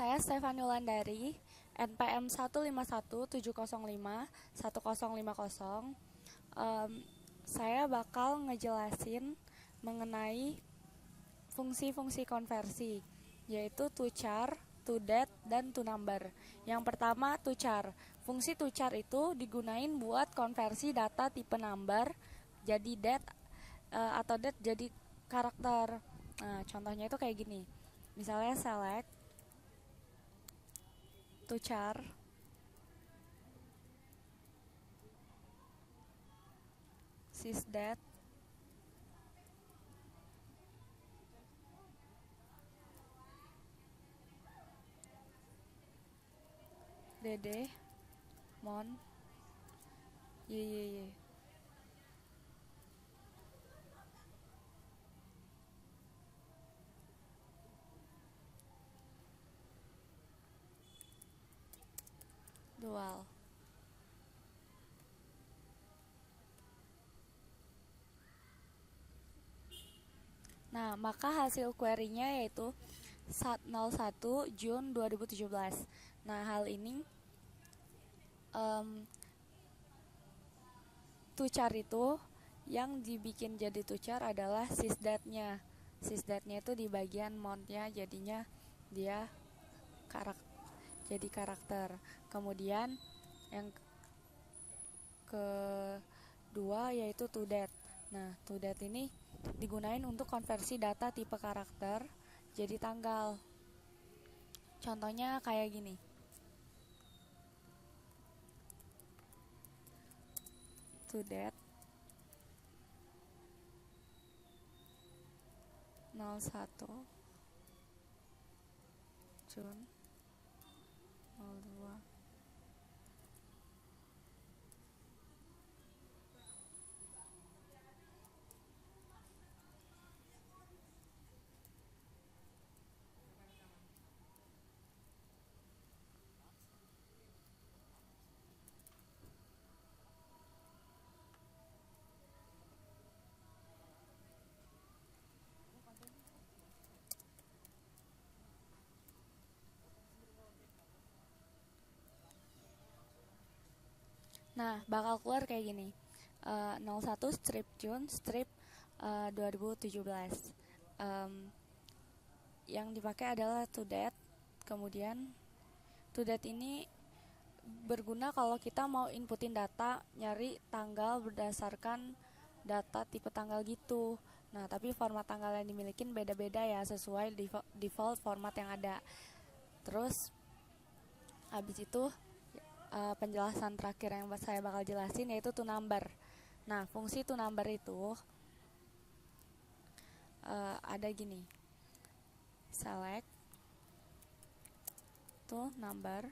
saya Stefani Wulandari, NPM 15170510050. Saya bakal ngejelasin mengenai fungsi-fungsi konversi, yaitu to char, to date, dan to number. Yang pertama, to char. Fungsi to char itu digunain buat konversi data tipe number jadi date atau date jadi karakter. Nah, contohnya itu kayak gini. Misalnya select to char sysdate dd mon y. Dual. Nah, maka hasil query-nya yaitu 01 Jun 2017. Nah, hal ini to char itu yang dibikin jadi to char adalah sysdate-nya. Sysdate-nya itu di bagian mount-nya, jadinya dia jadi karakter. Kemudian yang kedua yaitu to date. Nah, to date ini digunain untuk konversi data tipe karakter jadi tanggal. Contohnya kayak gini. To date 01 Jun 02. Nah, bakal keluar kayak gini. 01 strip Jun strip 2017. Yang dipakai adalah to date. Kemudian to date ini berguna kalau kita mau inputin data, nyari tanggal berdasarkan data tipe tanggal gitu. Nah, tapi format tanggal yang dimiliki beda-beda ya, sesuai default format yang ada. Terus habis itu penjelasan terakhir yang saya bakal jelasin yaitu to number. Nah, fungsi to number itu ada gini. Select to number.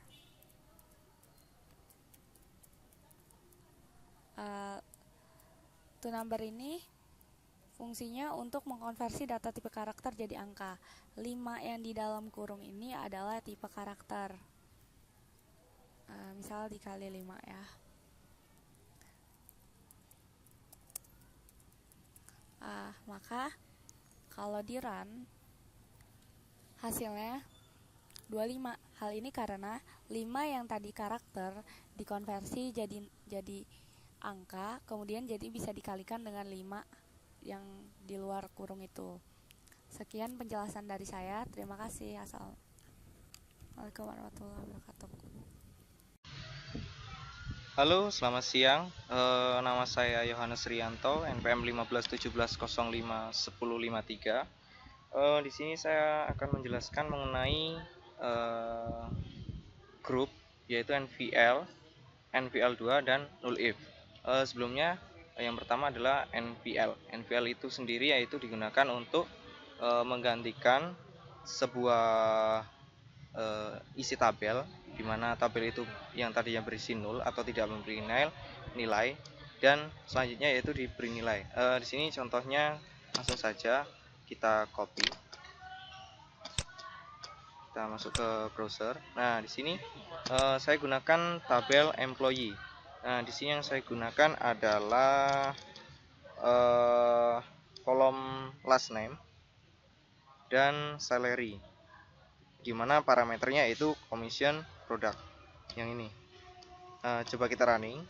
To number ini fungsinya untuk mengkonversi data tipe karakter jadi angka. 5 yang di dalam kurung ini adalah tipe karakter. Misal dikali 5 ya. Maka kalau di run hasilnya 25. Hal ini karena 5 yang tadi karakter dikonversi jadi angka, kemudian jadi bisa dikalikan dengan 5 yang di luar kurung itu. Sekian penjelasan dari saya. Terima kasih. Assalamualaikum warahmatullahi wabarakatuh. Halo, selamat siang. Nama saya Yohanes Rianto, NPM 1517051053. Di sini saya akan menjelaskan mengenai grup, yaitu NVL, NVL2 dan null if. Sebelumnya, yang pertama adalah NVL. NVL itu sendiri yaitu digunakan untuk menggantikan sebuah isi tabel, di mana tabel itu yang tadinya berisi 0 atau tidak memberi nilai, dan selanjutnya yaitu diberi nilai. Di sini contohnya langsung saja kita copy, kita masuk ke browser. Nah, di sini saya gunakan tabel employee. Nah, di sini yang saya gunakan adalah kolom last name dan salary. di mana parameternya yaitu commission product yang ini. Coba kita running.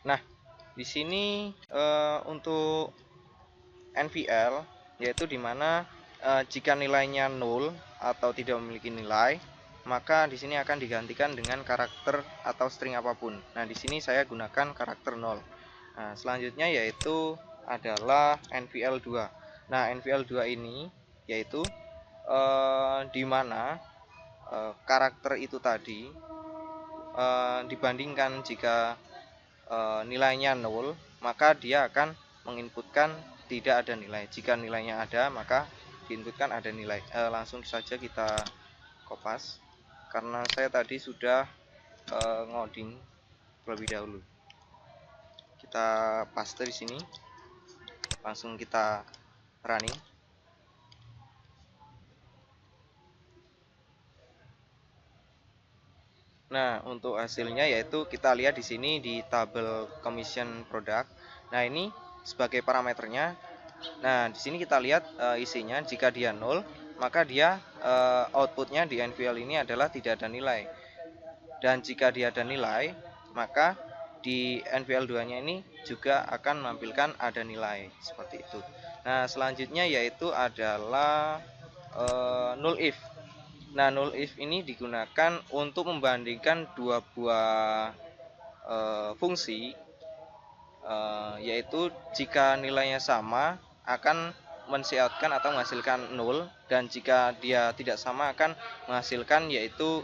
Nah, di sini untuk NVL yaitu dimana jika nilainya 0 atau tidak memiliki nilai, maka di sini akan digantikan dengan karakter atau string apapun. Nah, di sini saya gunakan karakter 0. Nah, selanjutnya yaitu adalah NVL2. Nah, NVL2 ini yaitu dimana karakter itu tadi dibandingkan jika nilainya 0, maka dia akan menginputkan tidak ada nilai. Jika nilainya ada, maka diinputkan ada nilai. Langsung saja kita kopas karena saya tadi sudah ngoding terlebih dahulu. Kita paste di sini. Langsung kita running. Nah, untuk hasilnya yaitu kita lihat di sini di tabel commission product. Nah, ini sebagai parameternya. Nah, di sini kita lihat isinya. Jika dia 0, maka dia outputnya di NVL ini adalah tidak ada nilai. Dan jika dia ada nilai, maka di NVL2-nya ini juga akan menampilkan ada nilai seperti itu. Nah, selanjutnya yaitu adalah null if. Nah, null if ini digunakan untuk membandingkan dua buah fungsi, yaitu jika nilainya sama akan mensiatkan atau menghasilkan 0, dan jika dia tidak sama akan menghasilkan yaitu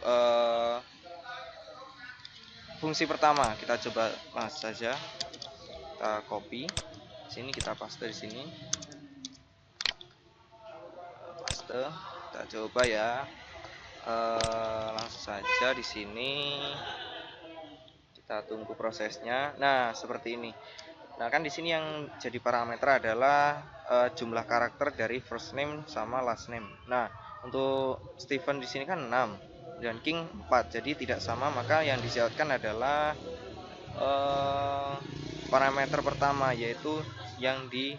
fungsi pertama. Kita coba langsung saja kita copy sini, kita paste di sini, paste. Kita coba ya. Langsung saja di sini kita tunggu prosesnya. Nah, seperti ini. Nah, kan di sini yang jadi parameter adalah jumlah karakter dari first name sama last name. Nah, untuk Stephen di sini kan 6 dan King 4, jadi tidak sama, maka yang disyaratkan adalah parameter pertama yaitu yang di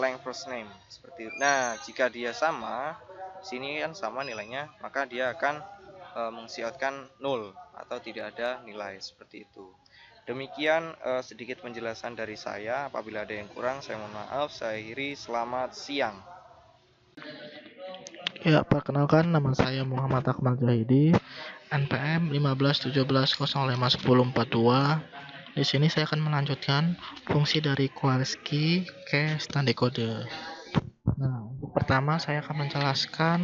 length first name seperti itu. Nah, jika dia sama, sini kan sama nilainya, maka dia akan mensiatkan 0 atau tidak ada nilai seperti itu. Demikian sedikit penjelasan dari saya. Apabila ada yang kurang, saya mohon maaf. Saya akhiri. Selamat siang. Ya, perkenalkan nama saya Muhammad Akmal Zahidi, NPM 1517051042. Di sini saya akan melanjutkan fungsi dari Kowalski, cache, dan decode. Nah, untuk pertama saya akan menjelaskan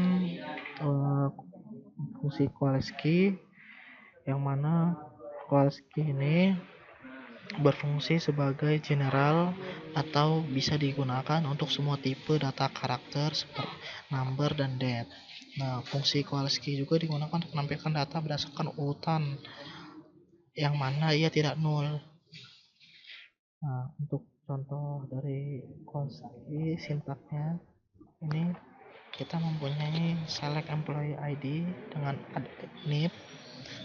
fungsi Kowalski, yang mana Kowalski ini berfungsi sebagai general atau bisa digunakan untuk semua tipe data karakter seperti number dan date. Nah, fungsi Kowalski juga digunakan untuk menampilkan data berdasarkan urutan yang mana ia tidak nol. Nah, untuk contoh dari Kowalski sintaknya ini kita mempunyai select employee ID dengan nib,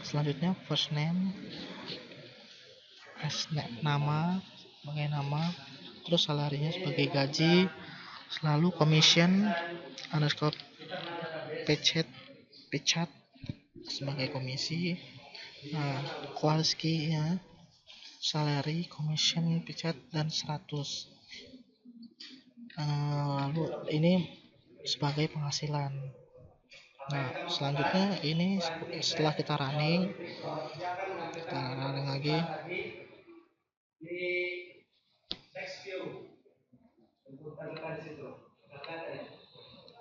selanjutnya first name nama sebagai nama, terus salarinya sebagai gaji, selalu commission underscore pecat sebagai komisi. Nah, Kowalski nya salary, commission, pecat, dan 100. Lalu ini sebagai penghasilan. Nah, selanjutnya ini setelah kita running lagi.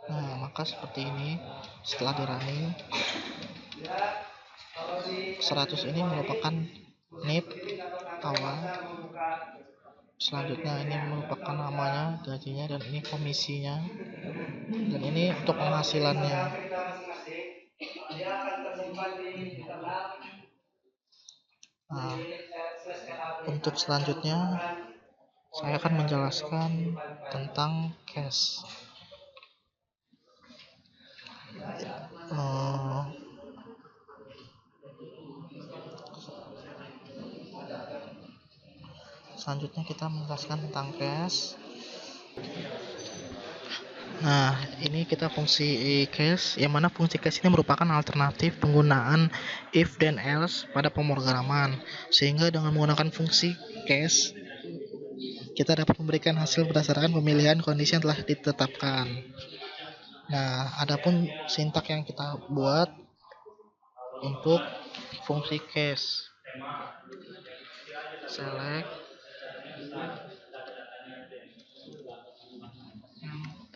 Nah, maka seperti ini setelah di running 100 ini merupakan nib awal, selanjutnya ini merupakan namanya, gajinya, dan ini komisinya, dan ini untuk penghasilannya. Nah, untuk selanjutnya saya akan menjelaskan tentang cache. Selanjutnya kita menjelaskan tentang cache. Nah, ini kita fungsi case, yang mana fungsi case ini merupakan alternatif penggunaan if dan else pada pemrograman. Sehingga dengan menggunakan fungsi case, kita dapat memberikan hasil berdasarkan pemilihan kondisi yang telah ditetapkan. Nah, adapun sintak yang kita buat untuk fungsi case, select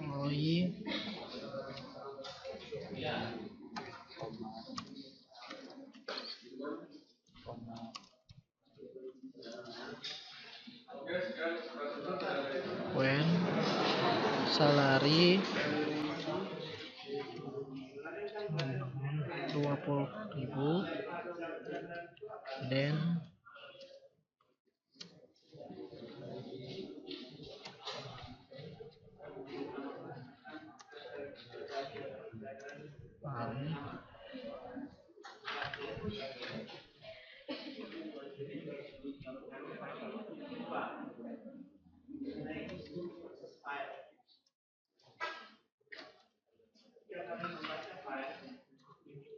employee when salary 20.000 then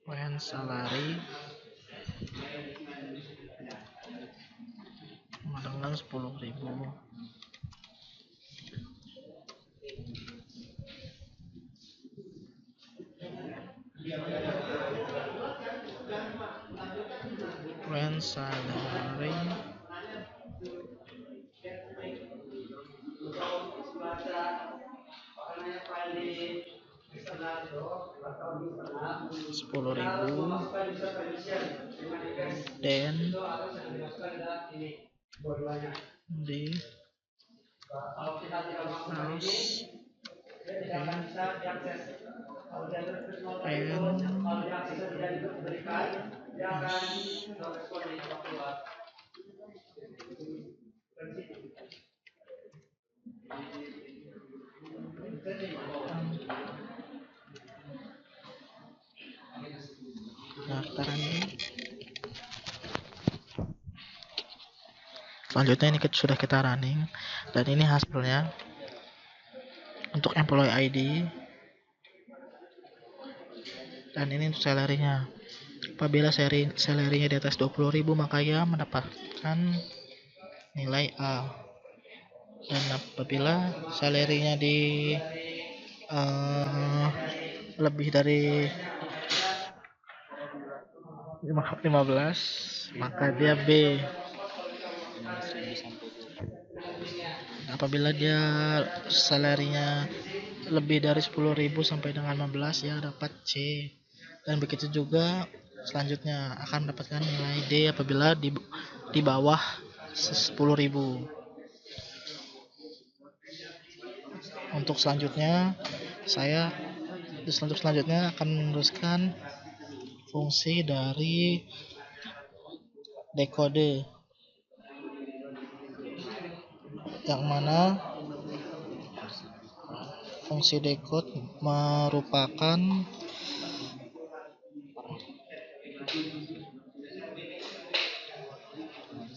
when salary sama dengan 10.000. When salary $10.000 then di house Nah, kita running. Selanjutnya ini sudah kita running dan ini hasilnya untuk employee ID dan ini untuk salary-nya. Apabila salary-nya di atas 20.000 maka ia mendapatkan nilai A. Dan apabila salary-nya di lebih dari 15 maka dia B. Apabila dia salary-nya lebih dari 10.000 sampai dengan 15 ya dapat C. Dan begitu juga selanjutnya akan mendapatkan nilai D apabila di bawah 10.000. Untuk selanjutnya akan meneruskan fungsi dari dekode, yang mana fungsi decode merupakan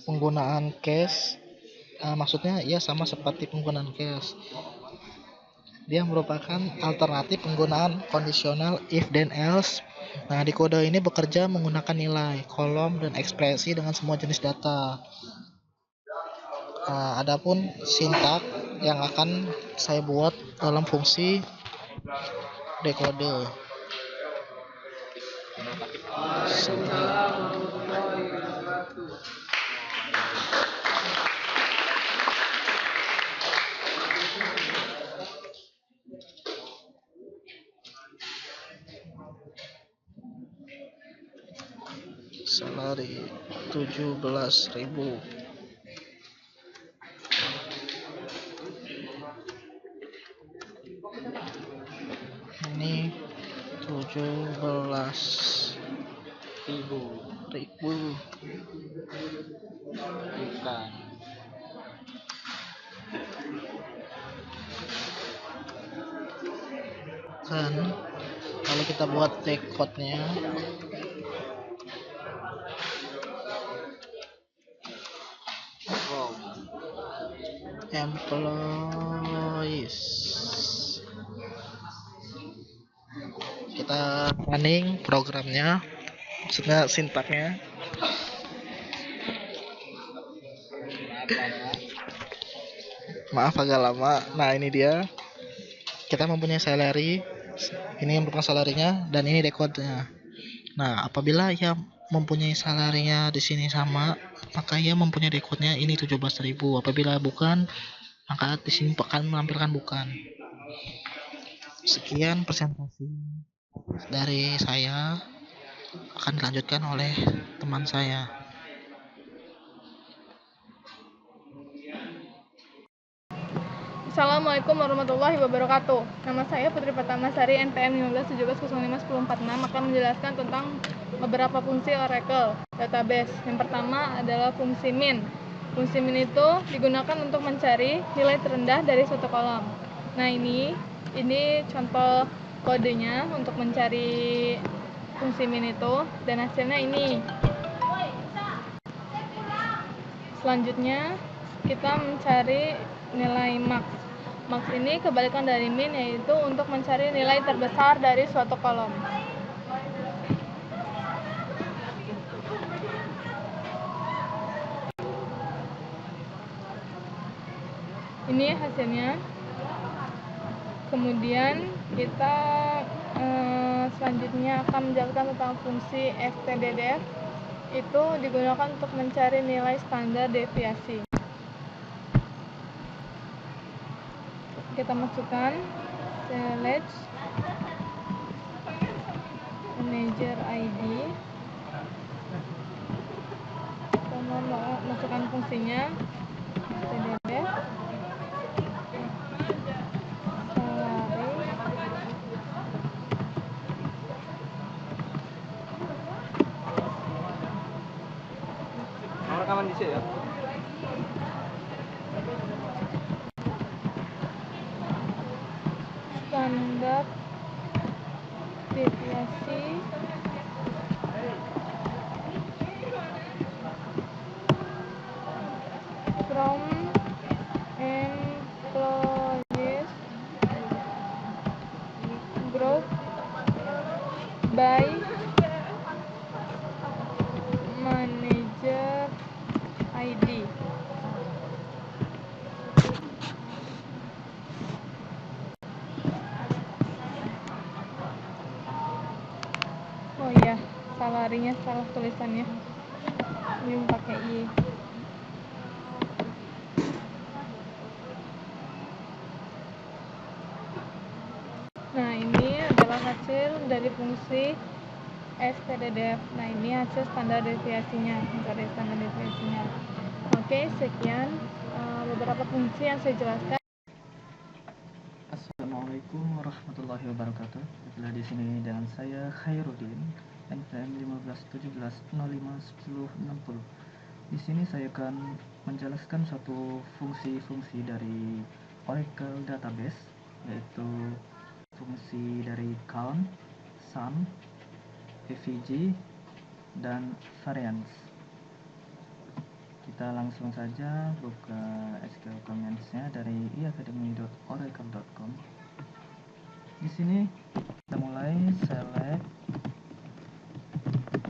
penggunaan case. Maksudnya ya sama seperti penggunaan case. Dia merupakan alternatif penggunaan kondisional if dan else. Nah, di kode ini bekerja menggunakan nilai, kolom, dan ekspresi dengan semua jenis data. Adapun sintak yang akan saya buat dalam fungsi dekode. Salary 17.000. Ini 17.000. Bukan. Kan kalau kita buat decode-nya employees kita running programnya, maksudnya sintaknya. Maaf agak lama. Nah, ini dia. Kita mempunyai salary. Ini merupakan salarinya dan ini decode-nya. Nah, apabila ia mempunyai salarinya di sini sama, maka ia mempunyai decode-nya ini 17.000. Apabila bukan, maka di sini akan menampilkan bukan. Sekian presentasi dari saya, akan dilanjutkan oleh teman saya. Assalamualaikum warahmatullahi wabarakatuh. Nama saya Putri Pertamasari, NPM 1517051046, akan menjelaskan tentang beberapa fungsi Oracle database. Yang pertama adalah fungsi min. Fungsi min itu digunakan untuk mencari nilai terendah dari suatu kolom. Nah, ini contoh kodenya untuk mencari fungsi min itu, dan hasilnya ini. Selanjutnya kita mencari nilai max. Max ini kebalikan dari min, yaitu untuk mencari nilai terbesar dari suatu kolom. Ini hasilnya. Kemudian kita selanjutnya akan menjelaskan tentang fungsi stddf. Itu digunakan untuk mencari nilai standar deviasi. Kita masukkan select manager ID. Kita mau masukkan fungsinya stddf salary. Rekaman di sini ya. Standar deviasi from employees group by manager ID. Oh iya, salarinya salah tulisannya. Ini pakai I. Nah, ini adalah hasil dari fungsi stddf. Nah, ini hasil standar deviasinya, mencari standar deviasinya. Oke, sekian beberapa fungsi yang saya jelaskan. Assalamualaikum warahmatullahi wabarakatuh. Itulah di sini dengan saya Khairuddin, NPM 1517051060. Di sini saya akan menjelaskan suatu fungsi-fungsi dari Oracle Database, yaitu fungsi dari count, sum, AVG, dan variance. Kita langsung saja buka SQL Commands-nya dari eacademy.oracle.com. Di sini kita mulai select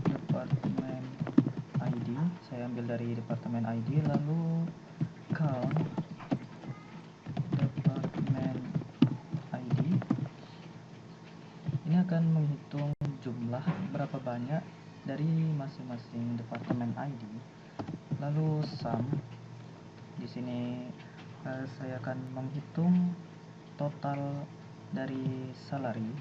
department ID. Saya ambil dari departemen ID, lalu count department ID. Ini akan menghitung jumlah berapa banyak dari masing-masing departemen ID. Lalu sum, di sini saya akan menghitung total dari salary.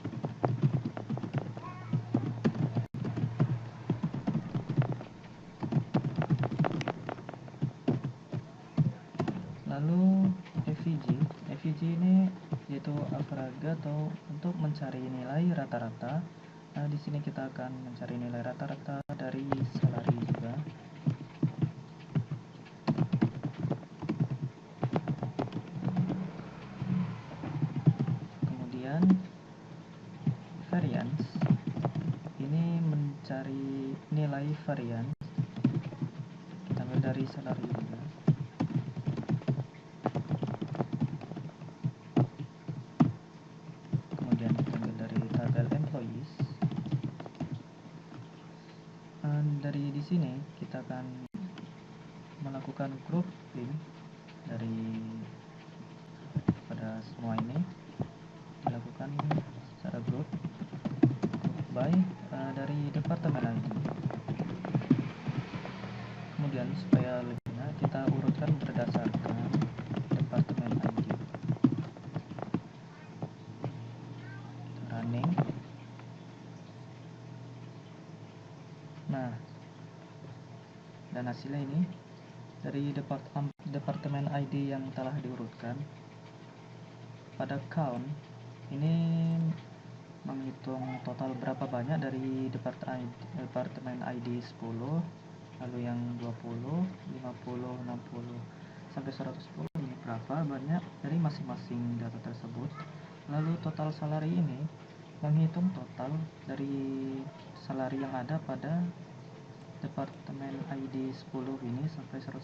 Lalu AVG ini yaitu average atau untuk mencari nilai rata-rata. Nah, di sini kita akan mencari nilai rata-rata dari salary juga. Kemudian variance, ini mencari nilai variance, kita ambil dari salary juga. Kemudian kita ambil dari tabel employees. melakukan grouping dari pada semua ini dilakukan secara group by dari departemen ID. Kemudian supaya lebihnya kita urutkan berdasarkan departemen ID. Running. Nah, dan hasilnya ini dari departemen ID yang telah diurutkan pada count ini menghitung total berapa banyak dari departemen ID 10, lalu yang 20, 50, 60 sampai 110 ini berapa banyak dari masing-masing data tersebut. Lalu total salary ini menghitung total dari salary yang ada pada departemen ID 10 ini sampai 110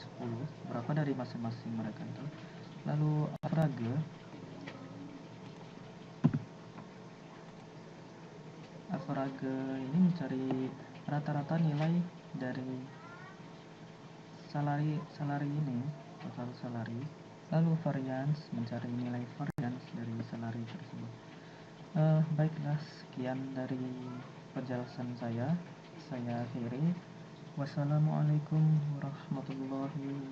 berapa dari masing-masing mereka itu. Lalu average ini mencari rata-rata nilai dari salary ini, total salary. Lalu variance mencari nilai variance dari salary tersebut. Baiklah, sekian dari penjelasan saya akhiri. Wassalamualaikum warahmatullahi